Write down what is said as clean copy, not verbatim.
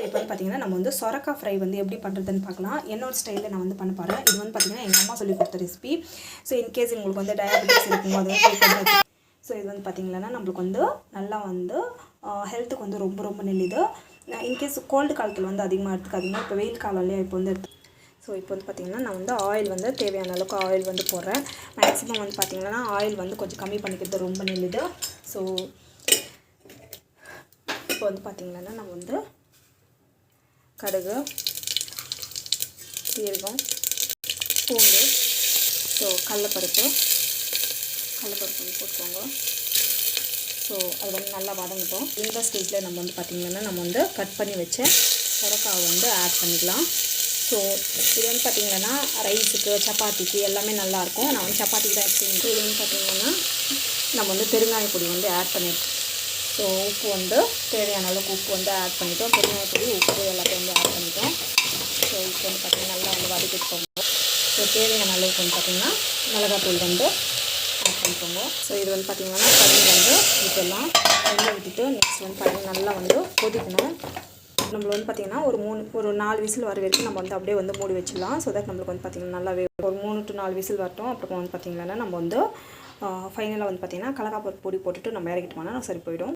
இப்போ வந்து பார்த்திங்கன்னா நம்ம வந்து சொரக்காய் ஃப்ரை வந்து எப்படி பண்ணுறதுன்னு பார்க்கலாம். என்னோடய ஸ்டைலில் நான் வந்து பண்ண போகிறேன். இது வந்து பார்த்திங்கன்னா எங்கள் அம்மா சொல்லி கொடுத்த ரெசிபி. ஸோ இன்கேஸ் உங்களுக்கு வந்து டயபெட்டிஸ் இருக்கும்போது ஸோ இது வந்து பார்த்திங்கன்னா நம்மளுக்கு வந்து நல்லா வந்து ஹெல்த்துக்கு வந்து ரொம்ப ரொம்ப நல்லது. இன்கேஸ் கோல்டு காலத்தில் வந்து அதிகமாக எடுத்துக்காதீங்க. இப்போ வெயில் காலம் இல்லையா, இப்போ வந்து ஸோ இப்போ வந்து பார்த்திங்கன்னா நான் வந்து ஆயில் வந்து தேவையான அளவுக்கு ஆயில் வந்து போடுறேன். மேக்ஸிமம் வந்து பார்த்திங்கன்னா ஆயில் வந்து கொஞ்சம் கம்மி பண்ணிக்கிறது ரொம்ப நல்லது. ஸோ இப்போ வந்து பார்த்திங்கன்னா நம்ம வந்து கடுகு, சீரகம், பூண்டு, ஸோ கடலைப்பருப்பு வந்து போட்டுக்கோங்க. ஸோ அது வந்து நல்லா வதங்கட்டும். இந்த ஸ்டேஜில் நம்ம வந்து பார்த்திங்கன்னா நம்ம வந்து கட் பண்ணி வச்ச சொரக்காவை வந்து ஆட் பண்ணிக்கலாம். ஸோ இது வந்து பார்த்திங்கன்னா ரைஸுக்கு, சப்பாத்திக்கு எல்லாமே நல்லாயிருக்கும். நான் வந்து சப்பாத்திக்கு தான் எடுத்துக்கிட்டு இது வந்து பார்த்திங்கன்னா நம்ம வந்து பெருங்காய பொடி வந்து ஆட் பண்ணியிருக்கோம். ஸோ உப்பு வந்து தேவையான அளவுக்கு உப்பு வந்து ஆட் பண்ணிட்டோம். பெருங்காய பொடி, உப்பு எல்லாத்தையும் வந்து ஆட் பண்ணிட்டோம். ஸோ இப்போ வந்து பார்த்திங்கன்னா நல்லா வந்து வதக்கிட்டுக்கோங்க. ஸோ தேவையான அளவுக்கு வந்து பார்த்திங்கன்னா மிளகாத்தூள் வந்து ஆட் பண்ணிக்கோங்க. ஸோ இது வந்து பார்த்திங்கன்னா தண்ணி வந்து விட்டுடலாம். தண்ணி விட்டுட்டு நெக்ஸ்ட் வந்து பார்த்திங்கன்னா நல்லா வந்து கொதிக்கணும். நம்மள வந்து பார்த்திங்கன்னா ஒரு 4 விசில் வர வரைக்கும் நம்ம வந்து அப்படியே வந்து மூடி வச்சிடலாம். ஸோ தட் நம்மளுக்கு வந்து பார்த்திங்கன்னா நல்லாவே ஒரு 3 to 4 விசில் வரட்டும். அப்புறம் வந்து பார்த்திங்கன்னா நம்ம வந்து ஃபைனலாக வந்து பார்த்திங்கன்னா கடலைப்பருப்பு பொடி போட்டுட்டு நம்ம இறக்கிட்டோம்னா சரி போயிடும்.